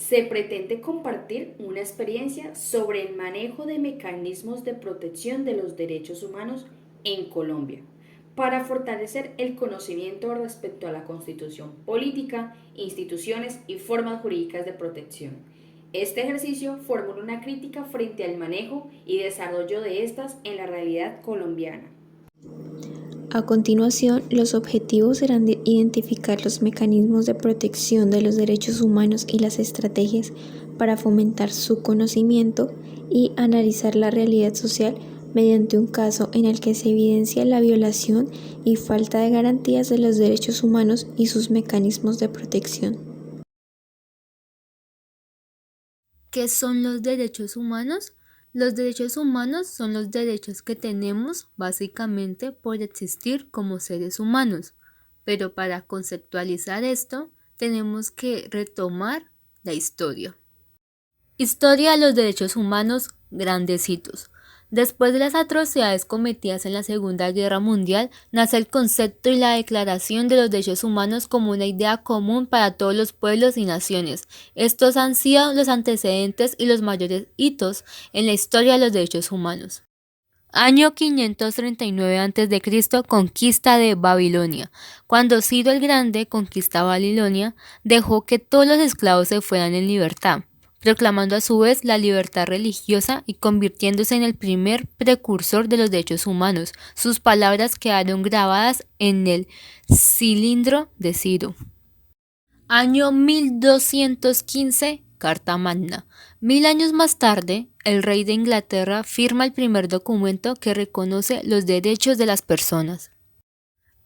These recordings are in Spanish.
Se pretende compartir una experiencia sobre el manejo de mecanismos de protección de los derechos humanos en Colombia, para fortalecer el conocimiento respecto a la constitución política, instituciones y formas jurídicas de protección. Este ejercicio formula una crítica frente al manejo y desarrollo de estas en la realidad colombiana. A continuación, los objetivos serán identificar los mecanismos de protección de los derechos humanos y las estrategias para fomentar su conocimiento y analizar la realidad social mediante un caso en el que se evidencia la violación y falta de garantías de los derechos humanos y sus mecanismos de protección. ¿Qué son los derechos humanos? Los derechos humanos son los derechos que tenemos básicamente por existir como seres humanos, pero para conceptualizar esto tenemos que retomar la historia. Historia de los derechos humanos, grandes hitos. Después de las atrocidades cometidas en la Segunda Guerra Mundial, nace el concepto y la Declaración de los Derechos Humanos como una idea común para todos los pueblos y naciones. Estos han sido los antecedentes y los mayores hitos en la historia de los derechos humanos. Año 539 a.C., conquista de Babilonia. Cuando Ciro el Grande conquista Babilonia, dejó que todos los esclavos se fueran en libertad, proclamando a su vez la libertad religiosa y convirtiéndose en el primer precursor de los derechos humanos. Sus palabras quedaron grabadas en el cilindro de Ciro. Año 1215, Carta Magna. 1000 años más tarde, el rey de Inglaterra firma el primer documento que reconoce los derechos de las personas.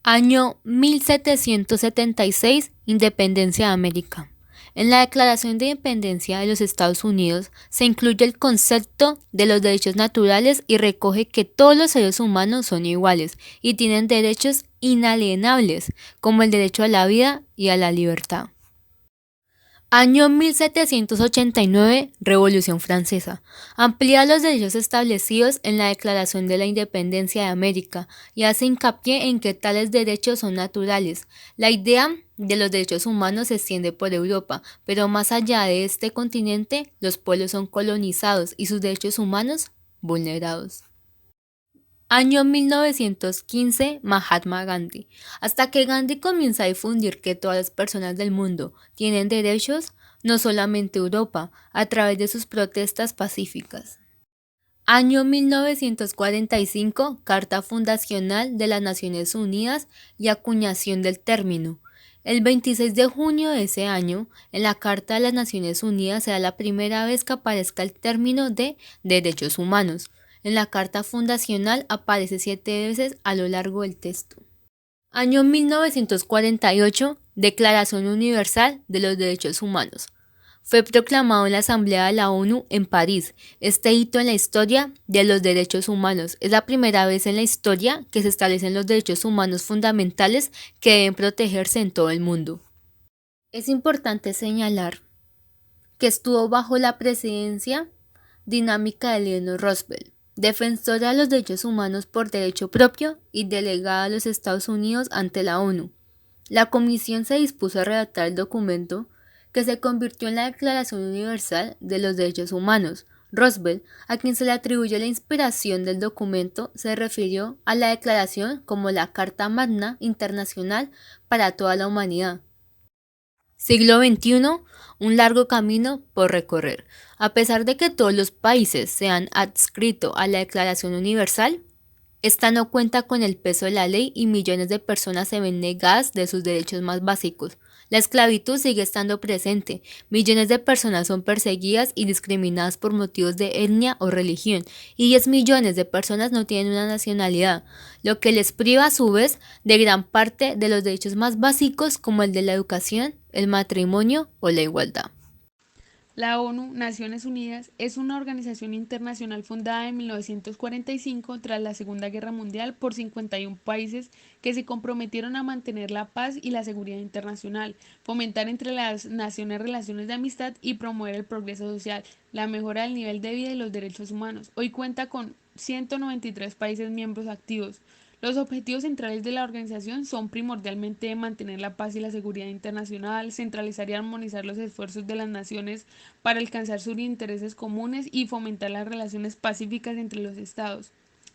Año 1776, Independencia de América. En la Declaración de Independencia de los Estados Unidos se incluye el concepto de los derechos naturales y recoge que todos los seres humanos son iguales y tienen derechos inalienables, como el derecho a la vida y a la libertad. Año 1789, Revolución Francesa. Amplía los derechos establecidos en la Declaración de la Independencia de América y hace hincapié en que tales derechos son naturales. La idea de los derechos humanos se extiende por Europa, pero más allá de este continente, los pueblos son colonizados y sus derechos humanos vulnerados. Año 1915, Mahatma Gandhi. Hasta que Gandhi comienza a difundir que todas las personas del mundo tienen derechos, no solamente Europa, a través de sus protestas pacíficas. Año 1945, Carta Fundacional de las Naciones Unidas y acuñación del término. El 26 de junio de ese año, en la Carta de las Naciones Unidas será la primera vez que aparezca el término de derechos humanos. En la Carta Fundacional aparece 7 veces a lo largo del texto. Año 1948, Declaración Universal de los Derechos Humanos. Fue proclamado en la Asamblea de la ONU en París. Este hito en la historia de los derechos humanos es la primera vez en la historia que se establecen los derechos humanos fundamentales que deben protegerse en todo el mundo. Es importante señalar que estuvo bajo la presidencia dinámica de Eleanor Roosevelt, defensora de los derechos humanos por derecho propio y delegada a los Estados Unidos ante la ONU. La comisión se dispuso a redactar el documento que se convirtió en la Declaración Universal de los Derechos Humanos. Roosevelt, a quien se le atribuye la inspiración del documento, se refirió a la declaración como la Carta Magna Internacional para toda la humanidad. Siglo XXI, un largo camino por recorrer. A pesar de que todos los países se han adscrito a la Declaración Universal, esta no cuenta con el peso de la ley y millones de personas se ven negadas de sus derechos más básicos. La esclavitud sigue estando presente. Millones de personas son perseguidas y discriminadas por motivos de etnia o religión, y 10 millones de personas no tienen una nacionalidad, lo que les priva a su vez de gran parte de los derechos más básicos como el de la educación, el matrimonio o la igualdad. La ONU, Naciones Unidas, es una organización internacional fundada en 1945 tras la Segunda Guerra Mundial por 51 países que se comprometieron a mantener la paz y la seguridad internacional, fomentar entre las naciones relaciones de amistad y promover el progreso social, la mejora del nivel de vida y los derechos humanos. Hoy cuenta con 193 países miembros activos. Los objetivos centrales de la organización son primordialmente mantener la paz y la seguridad internacional, centralizar y armonizar los esfuerzos de las naciones para alcanzar sus intereses comunes y fomentar las relaciones pacíficas entre los estados.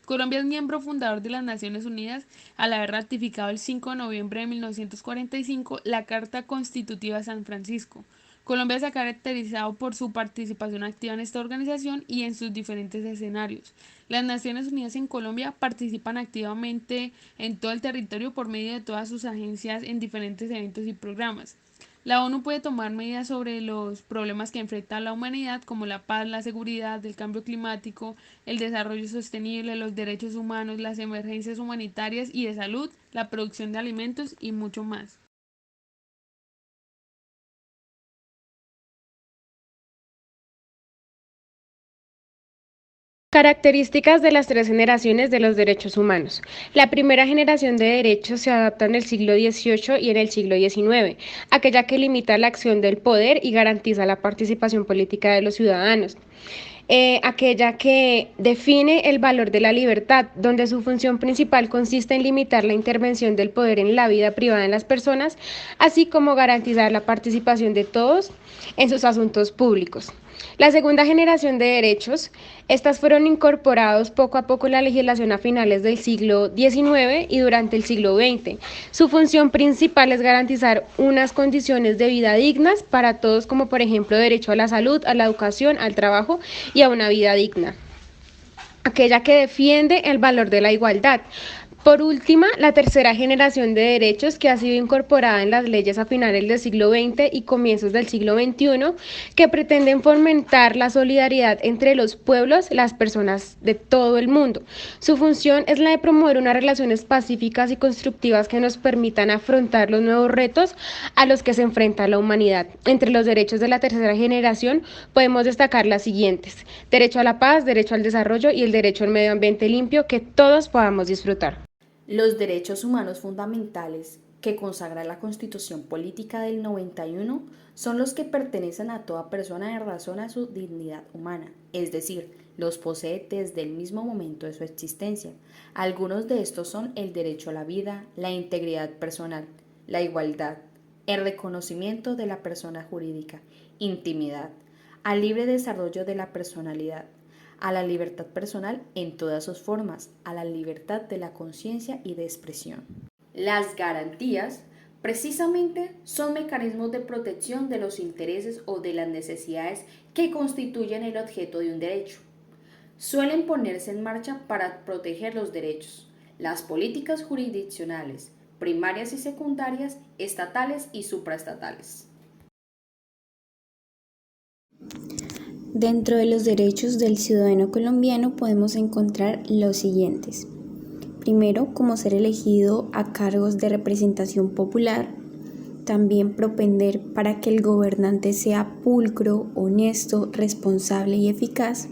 Colombia es miembro fundador de las Naciones Unidas al haber ratificado el 5 de noviembre de 1945 la Carta Constitutiva de San Francisco. Colombia se ha caracterizado por su participación activa en esta organización y en sus diferentes escenarios. Las Naciones Unidas en Colombia participan activamente en todo el territorio por medio de todas sus agencias en diferentes eventos y programas. La ONU puede tomar medidas sobre los problemas que enfrenta la humanidad, como la paz, la seguridad, el cambio climático, el desarrollo sostenible, los derechos humanos, las emergencias humanitarias y de salud, la producción de alimentos y mucho más. Características de las tres generaciones de los derechos humanos. La primera generación de derechos se adapta en el siglo XVIII y en el siglo XIX, aquella que limita la acción del poder y garantiza la participación política de los ciudadanos. Aquella que define el valor de la libertad, donde su función principal consiste en limitar la intervención del poder en la vida privada de las personas, así como garantizar la participación de todos en sus asuntos públicos. La segunda generación de derechos, estas fueron incorporados poco a poco en la legislación a finales del siglo XIX y durante el siglo XX. Su función principal es garantizar unas condiciones de vida dignas para todos, como por ejemplo derecho a la salud, a la educación, al trabajo y a una vida digna. Aquella que defiende el valor de la igualdad. Por última, la tercera generación de derechos que ha sido incorporada en las leyes a finales del siglo XX y comienzos del siglo XXI, que pretenden fomentar la solidaridad entre los pueblos, las personas de todo el mundo. Su función es la de promover unas relaciones pacíficas y constructivas que nos permitan afrontar los nuevos retos a los que se enfrenta la humanidad. Entre los derechos de la tercera generación podemos destacar las siguientes: derecho a la paz, derecho al desarrollo y el derecho al medio ambiente limpio que todos podamos disfrutar. Los derechos humanos fundamentales que consagra la Constitución Política del 91 son los que pertenecen a toda persona en razón a su dignidad humana, es decir, los posee desde el mismo momento de su existencia. Algunos de estos son el derecho a la vida, la integridad personal, la igualdad, el reconocimiento de la persona jurídica, intimidad, al libre desarrollo de la personalidad, a la libertad personal en todas sus formas, a la libertad de la conciencia y de expresión. Las garantías precisamente son mecanismos de protección de los intereses o de las necesidades que constituyen el objeto de un derecho. Suelen ponerse en marcha para proteger los derechos, las políticas jurisdiccionales, primarias y secundarias, estatales y supraestatales. Dentro de los derechos del ciudadano colombiano podemos encontrar los siguientes. Primero, como ser elegido a cargos de representación popular. También propender para que el gobernante sea pulcro, honesto, responsable y eficaz.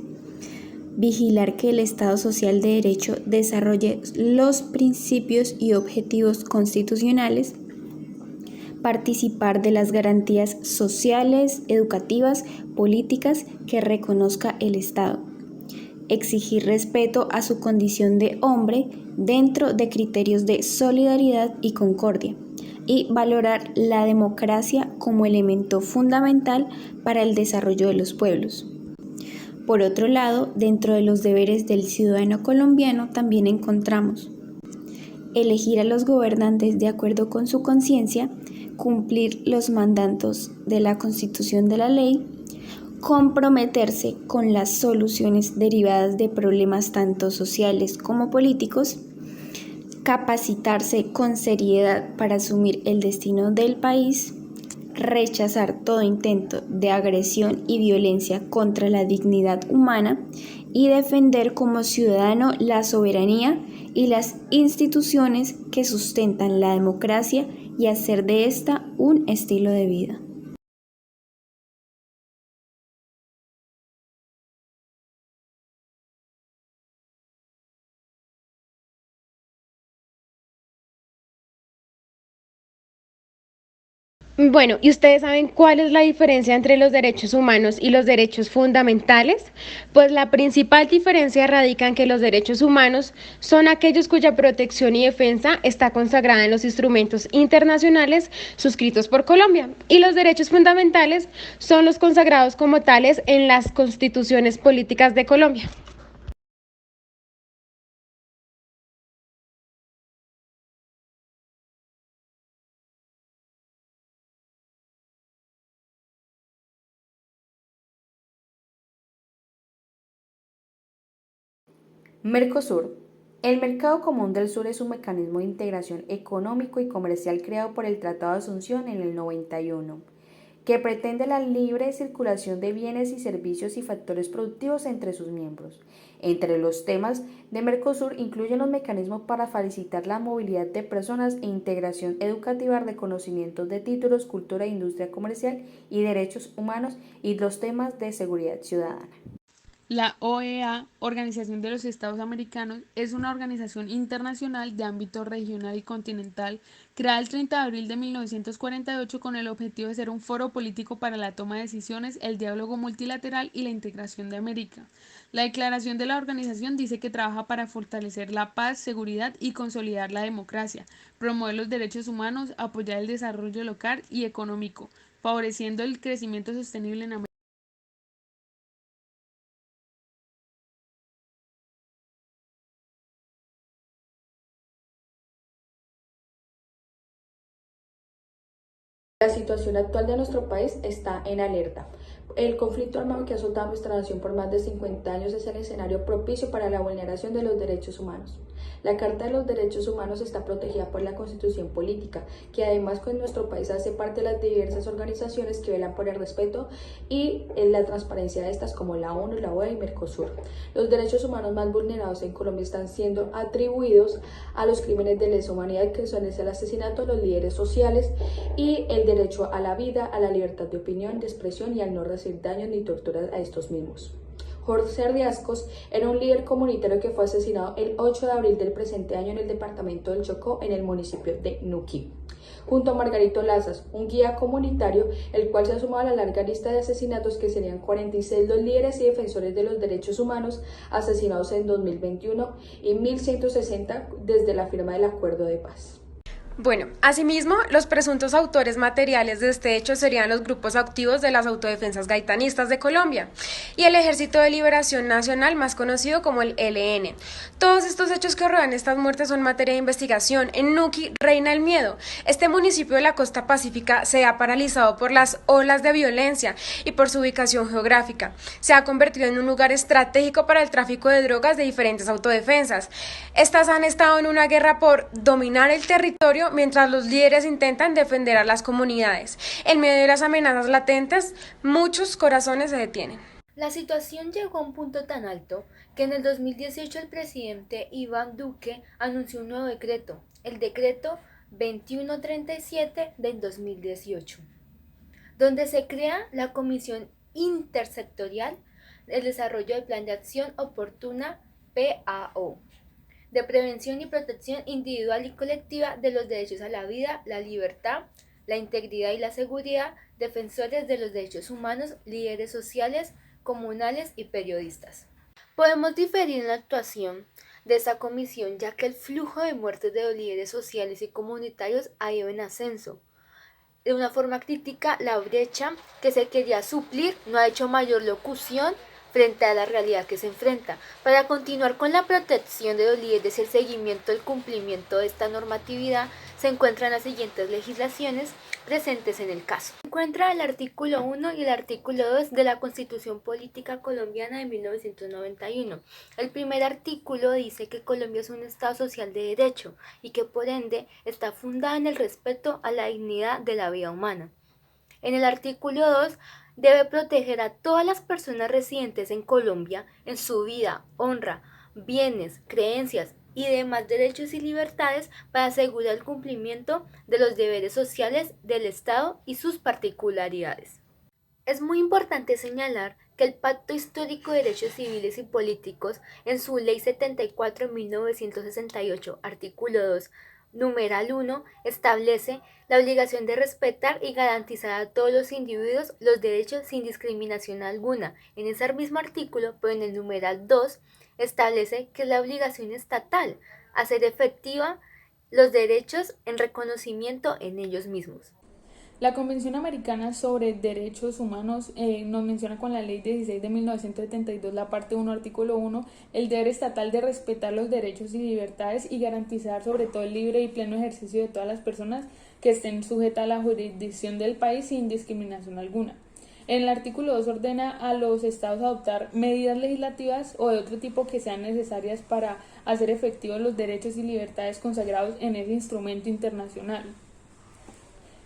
Vigilar que el Estado Social de Derecho desarrolle los principios y objetivos constitucionales. Participar de las garantías sociales, educativas, políticas que reconozca el Estado. Exigir respeto a su condición de hombre dentro de criterios de solidaridad y concordia. Y valorar la democracia como elemento fundamental para el desarrollo de los pueblos. Por otro lado, dentro de los deberes del ciudadano colombiano también encontramos elegir a los gobernantes de acuerdo con su conciencia, cumplir los mandatos de la Constitución de la ley, comprometerse con las soluciones derivadas de problemas tanto sociales como políticos, capacitarse con seriedad para asumir el destino del país, rechazar todo intento de agresión y violencia contra la dignidad humana y defender como ciudadano la soberanía y las instituciones que sustentan la democracia y hacer de esta un estilo de vida. Bueno, ¿y ustedes saben cuál es la diferencia entre los derechos humanos y los derechos fundamentales? Pues la principal diferencia radica en que los derechos humanos son aquellos cuya protección y defensa está consagrada en los instrumentos internacionales suscritos por Colombia, y los derechos fundamentales son los consagrados como tales en las constituciones políticas de Colombia. Mercosur. El Mercado Común del Sur es un mecanismo de integración económico y comercial creado por el Tratado de Asunción en el 91, que pretende la libre circulación de bienes y servicios y factores productivos entre sus miembros. Entre los temas de Mercosur incluyen los mecanismos para facilitar la movilidad de personas e integración educativa, reconocimientos de títulos, cultura e industria comercial y derechos humanos y los temas de seguridad ciudadana. La OEA, Organización de los Estados Americanos, es una organización internacional de ámbito regional y continental creada el 30 de abril de 1948 con el objetivo de ser un foro político para la toma de decisiones, el diálogo multilateral y la integración de América. La declaración de la organización dice que trabaja para fortalecer la paz, seguridad y consolidar la democracia, promover los derechos humanos, apoyar el desarrollo local y económico, favoreciendo el crecimiento sostenible en América. La situación actual de nuestro país está en alerta. El conflicto armado que ha azotado nuestra nación por más de 50 años es el escenario propicio para la vulneración de los derechos humanos. La Carta de los Derechos Humanos está protegida por la Constitución Política, que además con nuestro país hace parte de las diversas organizaciones que velan por el respeto y la transparencia de estas como la ONU, la OEA y Mercosur. Los derechos humanos más vulnerados en Colombia están siendo atribuidos a los crímenes de lesa humanidad, que son el asesinato de los líderes sociales y el derecho a la vida, a la libertad de opinión, de expresión y al no recibir daños ni torturas a estos mismos. José Riascos era un líder comunitario que fue asesinado el 8 de abril del presente año en el departamento del Chocó, en el municipio de Nuquí. Junto a Margarito Lazas, un guía comunitario, el cual se ha sumado a la larga lista de asesinatos, que serían 46 los líderes y defensores de los derechos humanos asesinados en 2021 y 1.160 desde la firma del Acuerdo de Paz. Bueno, asimismo, los presuntos autores materiales de este hecho serían los grupos activos de las autodefensas gaitanistas de Colombia y el Ejército de Liberación Nacional, más conocido como el ELN. Todos estos hechos que rodean estas muertes son materia de investigación. En Nuquí reina el miedo. Este municipio de la costa pacífica se ha paralizado por las olas de violencia y por su ubicación geográfica. Se ha convertido en un lugar estratégico para el tráfico de drogas de diferentes autodefensas. Estas han estado en una guerra por dominar el territorio mientras los líderes intentan defender a las comunidades. En medio de las amenazas latentes, muchos corazones se detienen. La situación llegó a un punto tan alto que en el 2018 el presidente Iván Duque anunció un nuevo decreto, el decreto 2137 del 2018, donde se crea la Comisión Intersectorial del Desarrollo del Plan de Acción Oportuna PAO, de prevención y protección individual y colectiva de los derechos a la vida, la libertad, la integridad y la seguridad, defensores de los derechos humanos, líderes sociales, comunales y periodistas. Podemos diferir en la actuación de esta comisión, ya que el flujo de muertes de los líderes sociales y comunitarios ha ido en ascenso. De una forma crítica, la brecha que se quería suplir no ha hecho mayor locución frente a la realidad que se enfrenta. Para continuar con la protección de los líderes y el seguimiento del cumplimiento de esta normatividad, se encuentran las siguientes legislaciones presentes en el caso. Se encuentra el artículo 1 y el artículo 2 de la Constitución Política Colombiana de 1991. El primer artículo dice que Colombia es un Estado social de derecho y que por ende está fundada en el respeto a la dignidad de la vida humana. En el artículo 2 debe proteger a todas las personas residentes en Colombia en su vida, honra, bienes, creencias y demás derechos y libertades para asegurar el cumplimiento de los deberes sociales del Estado y sus particularidades. Es muy importante señalar que el Pacto Histórico de Derechos Civiles y Políticos, en su Ley 74/1968, artículo 2, Numeral 1 establece la obligación de respetar y garantizar a todos los individuos los derechos sin discriminación alguna. En ese mismo artículo, pero en el numeral 2, establece que es la obligación estatal hacer efectiva los derechos en reconocimiento en ellos mismos. La Convención Americana sobre Derechos Humanos nos menciona con la Ley 16 de 1972, la parte 1, artículo 1, el deber estatal de respetar los derechos y libertades y garantizar sobre todo el libre y pleno ejercicio de todas las personas que estén sujetas a la jurisdicción del país sin discriminación alguna. En el artículo 2 ordena a los estados adoptar medidas legislativas o de otro tipo que sean necesarias para hacer efectivos los derechos y libertades consagrados en ese instrumento internacional.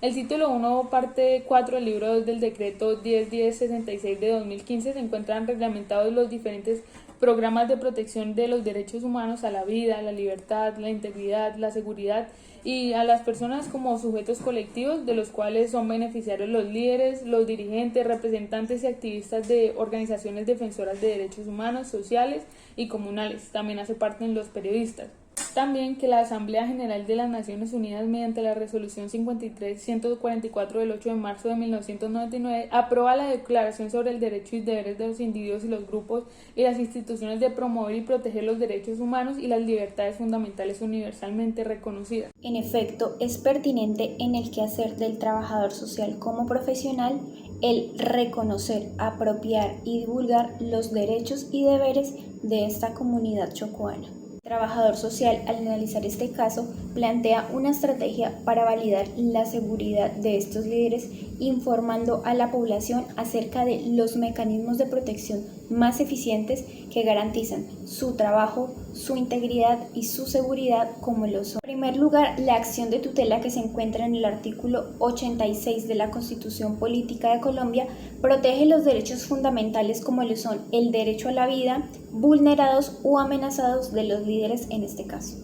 El título 1, parte 4 del libro 2 del decreto 1010-66 de 2015 se encuentran reglamentados los diferentes programas de protección de los derechos humanos a la vida, a la libertad, la integridad, la seguridad y a las personas como sujetos colectivos, de los cuales son beneficiarios los líderes, los dirigentes, representantes y activistas de organizaciones defensoras de derechos humanos, sociales y comunales. También hace parte en los periodistas. También que la Asamblea General de las Naciones Unidas, mediante la Resolución 53-144 del 8 de marzo de 1999, aprueba la Declaración sobre el Derecho y Deberes de los Individuos y los Grupos y las instituciones de promover y proteger los derechos humanos y las libertades fundamentales universalmente reconocidas. En efecto, es pertinente en el quehacer del trabajador social como profesional el reconocer, apropiar y divulgar los derechos y deberes de esta comunidad chocoana. El trabajador social, al analizar este caso, plantea una estrategia para validar la seguridad de estos líderes, informando a la población acerca de los mecanismos de protección más eficientes que garantizan su trabajo, su integridad y su seguridad como lo son. En primer lugar, la acción de tutela que se encuentra en el artículo 86 de la Constitución Política de Colombia protege los derechos fundamentales como lo son el derecho a la vida, vulnerados o amenazados de los líderes en este caso.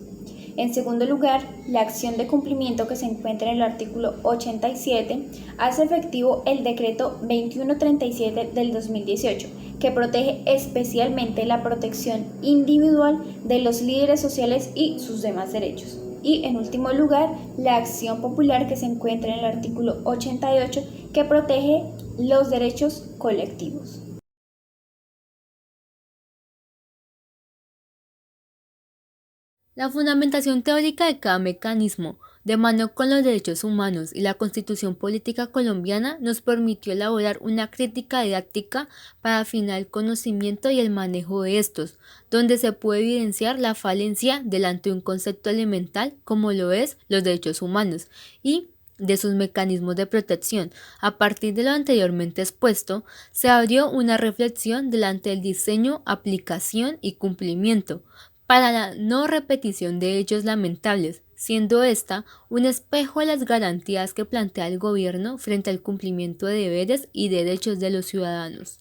En segundo lugar, la acción de cumplimiento que se encuentra en el artículo 87 hace efectivo el decreto 2137 del 2018, que protege especialmente la protección individual de los líderes sociales y sus demás derechos. Y en último lugar, la acción popular que se encuentra en el artículo 88, que protege los derechos colectivos. La fundamentación teórica de cada mecanismo, de mano con los derechos humanos y la Constitución Política colombiana, nos permitió elaborar una crítica didáctica para afinar el conocimiento y el manejo de estos, donde se puede evidenciar la falencia delante de un concepto elemental como lo es los derechos humanos y de sus mecanismos de protección. A partir de lo anteriormente expuesto, se abrió una reflexión delante del diseño, aplicación y cumplimiento para la no repetición de hechos lamentables, siendo esta un espejo de las garantías que plantea el gobierno frente al cumplimiento de deberes y derechos de los ciudadanos.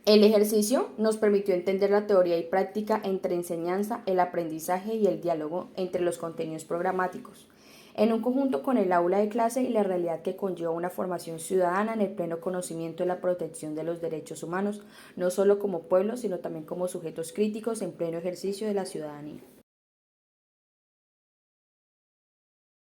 El ejercicio nos permitió entender la teoría y práctica entre enseñanza, el aprendizaje y el diálogo entre los contenidos programáticos, en un conjunto con el aula de clase y la realidad que conlleva una formación ciudadana en el pleno conocimiento de la protección de los derechos humanos, no solo como pueblo, sino también como sujetos críticos en pleno ejercicio de la ciudadanía.